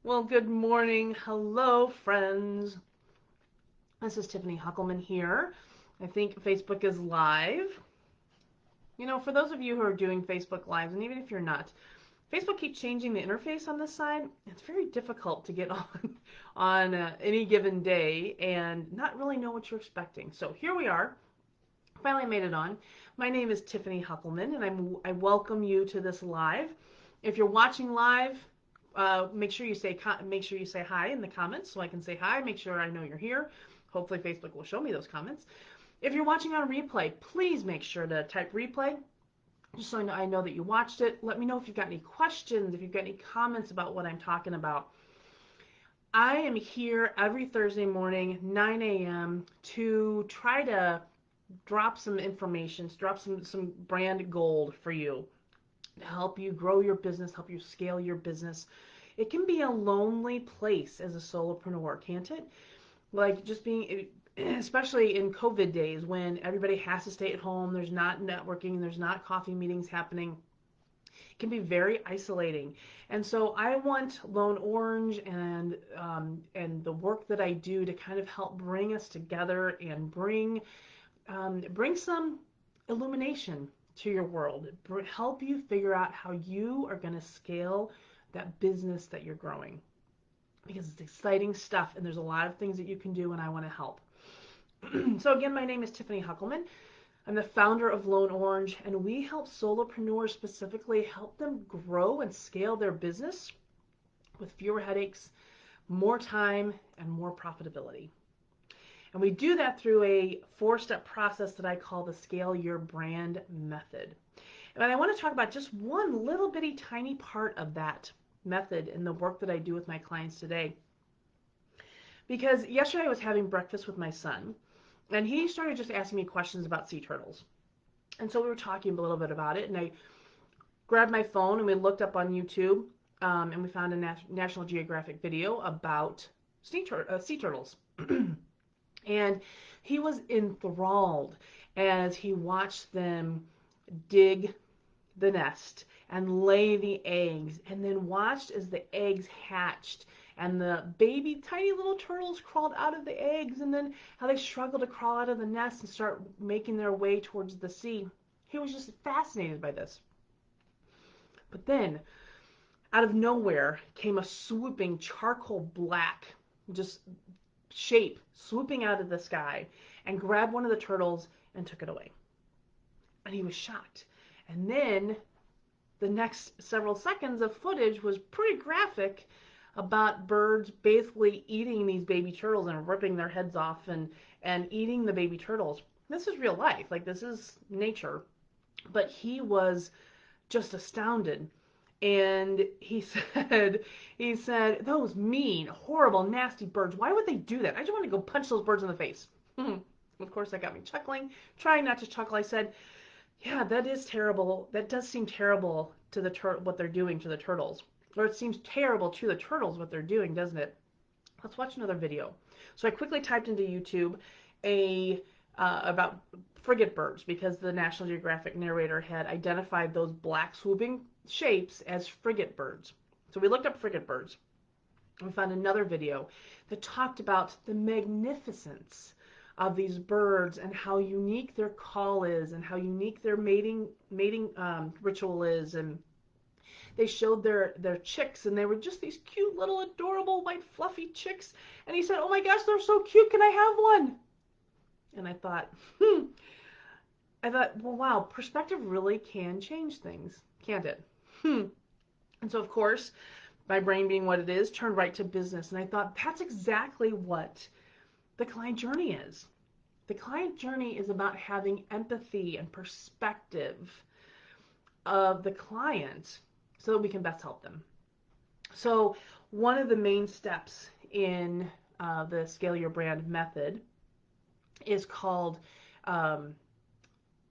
Well, good morning. Hello, friends. This is Tiffany Huckelman here. I think Facebook is live. For those of you who are doing Facebook Lives, and even if you're not, Facebook keeps changing the interface on this side. It's very difficult to get on any given day and not really know what you're expecting. So here we are. Finally made it on. My name is Tiffany Huckelman, and I welcome you to this live. If you're watching live, make sure you say hi in the comments so I can say hi. Make sure I know you're here. Hopefully Facebook will show me those comments. If you're watching on replay, please make sure to type replay just so I know that you watched it. Let me know if you've got any questions, if you've got any comments about what I'm talking about. I am here every Thursday morning, 9 a.m. to try to drop some information, drop some brand gold for you to help you grow your business, help you scale your business. It can be a lonely place as a solopreneur, can't it? Like just being, especially in COVID days when everybody has to stay at home, there's not networking, there's not coffee meetings happening. It can be very isolating. And so I want Lone Orange and the work that I do to kind of help bring us together and bring some illumination to your world. Help you figure out how you are going to scale that business that you're growing. Because it's exciting stuff and there's a lot of things that you can do and I want to help. So again, my name is Tiffany Huckelman. I'm the founder of Lone Orange, and we help solopreneurs specifically help them grow and scale their business with fewer headaches, more time, and more profitability. And we do that through a 4-step process that I call the Scale Your Brand method. And I want to talk about just one little bitty tiny part of that method in the work that I do with my clients today. Because yesterday I was having breakfast with my son, and he started just asking me questions about sea turtles. And so we were talking a little bit about it, and I grabbed my phone and we looked up on YouTube, and we found a National Geographic video about sea turtles. And he was enthralled as he watched them dig the nest and lay the eggs, and then watched as the eggs hatched and the baby tiny little turtles crawled out of the eggs, and then how they struggled to crawl out of the nest and start making their way towards the sea. He was just fascinated by this. But then, out of nowhere, came a swooping charcoal black, just shape swooping out of the sky and grabbed one of the turtles and took it away. And he was shocked. And then the next several seconds of footage was pretty graphic about birds basically eating these baby turtles and ripping their heads off and eating the baby turtles. This is real life, like this is nature. But he was just astounded. And he said, those mean, horrible, nasty birds, why would they do that? I just want to go punch those birds in the face. Of course, that got me chuckling. Trying not to chuckle, I said, yeah, that is terrible. That does seem terrible to what they're doing to the turtles. Or it seems terrible to the turtles what they're doing, doesn't it? Let's watch another video. So I quickly typed into YouTube about frigate birds because the National Geographic narrator had identified those black swooping shapes as frigate birds. So we looked up frigate birds. We found another video that talked about the magnificence of these birds and how unique their call is and how unique their mating ritual is. And they showed their chicks, and they were just these cute little adorable white fluffy chicks. And he said, oh my gosh, they're so cute, can I have one? And I thought, well, wow, perspective really can change things, can't it? And so, of course, my brain being what it is, turned right to business. And I thought, that's exactly what the client journey is. The client journey is about having empathy and perspective of the client so that we can best help them. So one of the main steps in the Scale Your Brand method is called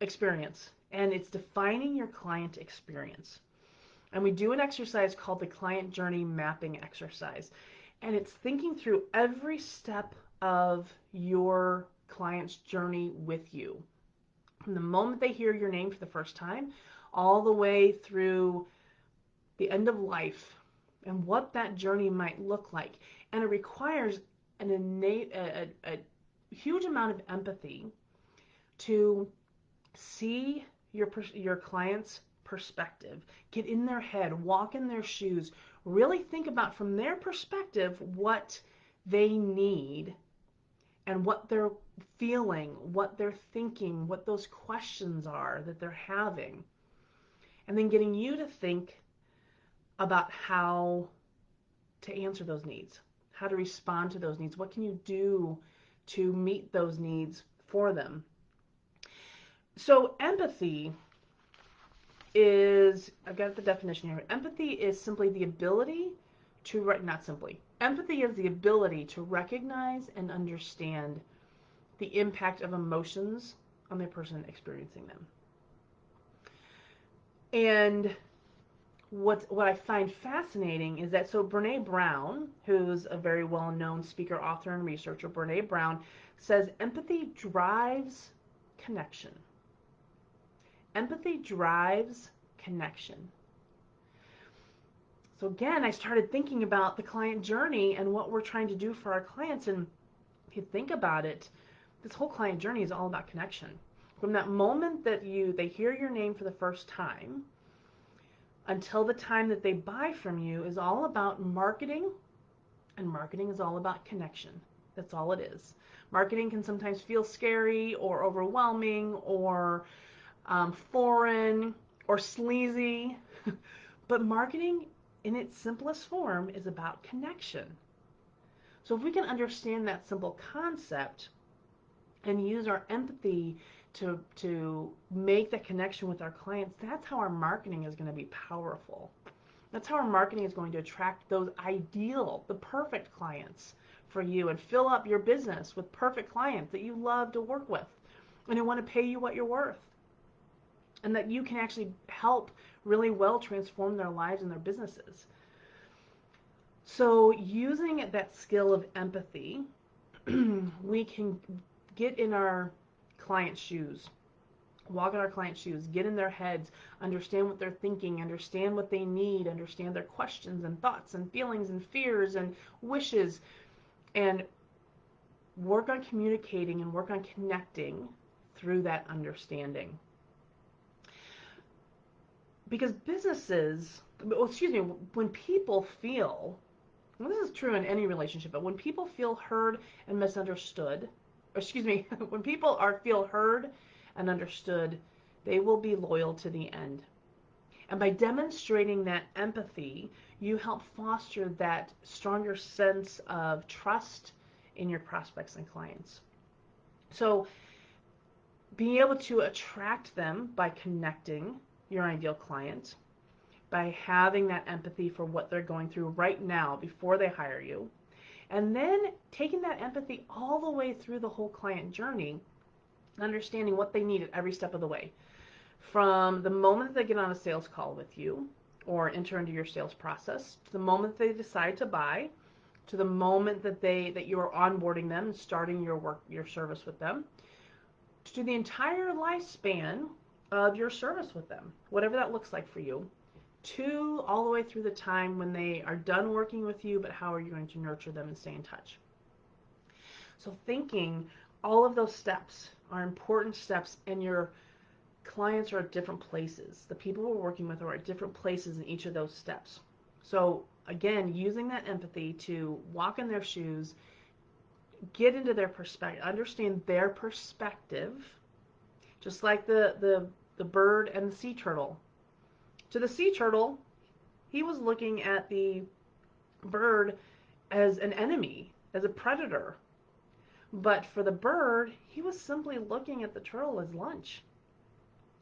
experience, and it's defining your client experience. And we do an exercise called the client journey mapping exercise, and it's thinking through every step of your client's journey with you, from the moment they hear your name for the first time all the way through the end of life, and what that journey might look like. And it requires a huge amount of empathy to see your client's perspective, get in their head, walk in their shoes, really think about from their perspective what they need and what they're feeling, what they're thinking, what those questions are that they're having. And then getting you to think about how to answer those needs, how to respond to those needs. What can you do to meet those needs for them? So empathy is, I've got the definition here. Empathy is simply the ability to, not simply, empathy is the ability to recognize and understand the impact of emotions on the person experiencing them. And what I find fascinating is that, so Brene Brown, who's a very well-known speaker, author, and researcher, Brene Brown says empathy drives connection. Empathy drives connection. So again, I started thinking about the client journey and what we're trying to do for our clients. And if you think about it, this whole client journey is all about connection. From that moment that they hear your name for the first time until the time that they buy from you is all about marketing, and marketing is all about connection. That's all it is. Marketing can sometimes feel scary or overwhelming or foreign or sleazy, but marketing in its simplest form is about connection. So if we can understand that simple concept and use our empathy to make that connection with our clients, that's how our marketing is going to be powerful. That's how our marketing is going to attract those ideal, the perfect clients for you and fill up your business with perfect clients that you love to work with and who want to pay you what you're worth, and that you can actually help really well transform their lives and their businesses. So using that skill of empathy, we can get in our client's shoes, walk in our client's shoes, get in their heads, understand what they're thinking, understand what they need, understand their questions and thoughts and feelings and fears and wishes, and work on communicating and work on connecting through that understanding. Because when people feel, and this is true in any relationship, but when people feel heard and misunderstood, when people feel heard and understood, they will be loyal to the end. And by demonstrating that empathy, you help foster that stronger sense of trust in your prospects and clients. So being able to attract them by connecting your ideal client, by having that empathy for what they're going through right now before they hire you, and then taking that empathy all the way through the whole client journey, understanding what they need at every step of the way. From the moment that they get on a sales call with you or enter into your sales process, to the moment they decide to buy, to the moment that you are onboarding them and starting your service with them, to the entire lifespan of your service with them, whatever that looks like for you, to all the way through the time when they are done working with you, but how are you going to nurture them and stay in touch? So thinking all of those steps are important steps, and your clients are at different places. The people we're working with are at different places in each of those steps. So again, using that empathy to walk in their shoes, get into their perspective, understand their perspective, just like the bird and the sea turtle. To the sea turtle, he was looking at the bird as an enemy, as a predator. But for the bird, he was simply looking at the turtle as lunch.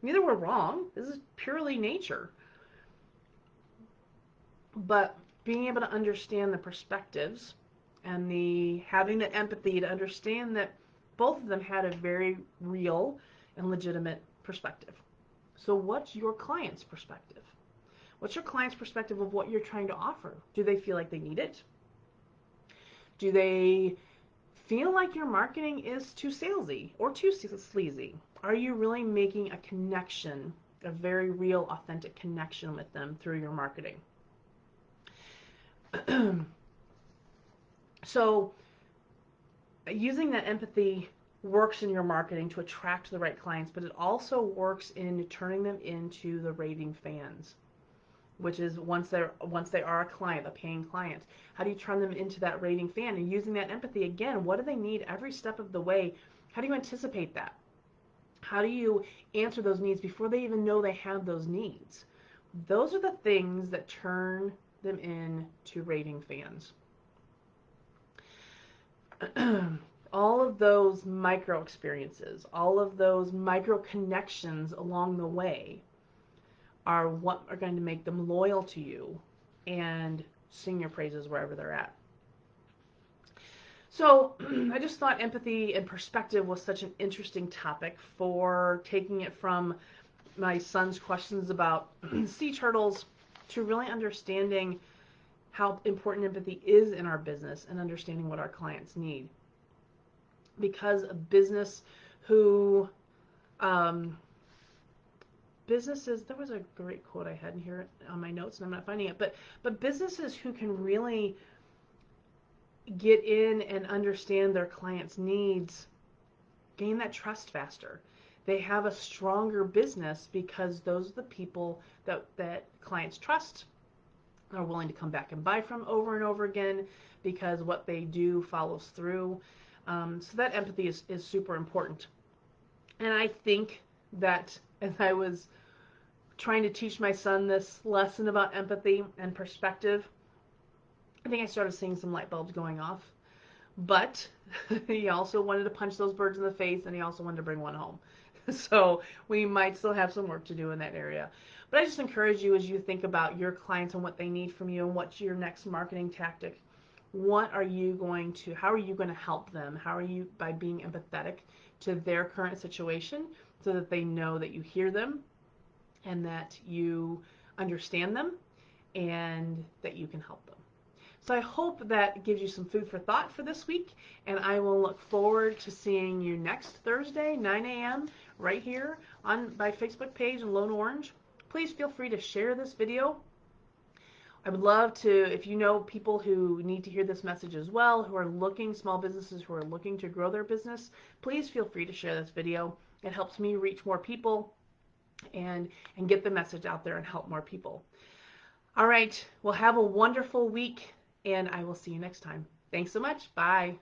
Neither were wrong. This is purely nature. But being able to understand the perspectives and having the empathy to understand that both of them had a very real and legitimate perspective. So what's your client's perspective? What's your client's perspective of what you're trying to offer? Do they feel like they need it? Do they feel like your marketing is too salesy or too sleazy? Are you really making a connection, a very real, authentic connection with them through your marketing? So using that empathy works in your marketing to attract the right clients, but it also works in turning them into the raving fans, which is once they are a client, a paying client. How do you turn them into that raving fan? And using that empathy again, what do they need every step of the way? How do you anticipate that? How do you answer those needs before they even know they have those needs? Those are the things that turn them into raving fans. All of those micro experiences, all of those micro connections along the way are what are going to make them loyal to you and sing your praises wherever they're at. So I just thought empathy and perspective was such an interesting topic for taking it from my son's questions about sea turtles to really understanding how important empathy is in our business and understanding what our clients need. Because a business who businesses, there was a great quote I had in here on my notes and I'm not finding it, but businesses who can really get in and understand their clients' needs gain that trust faster. They have a stronger business because those are the people that clients trust, are willing to come back and buy from over and over again because what they do follows through. So that empathy is super important. And I think that as I was trying to teach my son this lesson about empathy and perspective, I think I started seeing some light bulbs going off. But he also wanted to punch those birds in the face, and he also wanted to bring one home. So we might still have some work to do in that area. But I just encourage you as you think about your clients and what they need from you and what's your next marketing tactic. What are you going to, how are you going to help them? How are you, by being empathetic to their current situation so that they know that you hear them and that you understand them and that you can help them. So I hope that gives you some food for thought for this week, and I will look forward to seeing you next Thursday, 9 a.m. right here on my Facebook page in Lone Orange. Please feel free to share this video. I would love to, if you know people who need to hear this message as well, who are looking, small businesses who are looking to grow their business, please feel free to share this video. It helps me reach more people and get the message out there and help more people. All right, well, have a wonderful week, and I will see you next time. Thanks so much. Bye.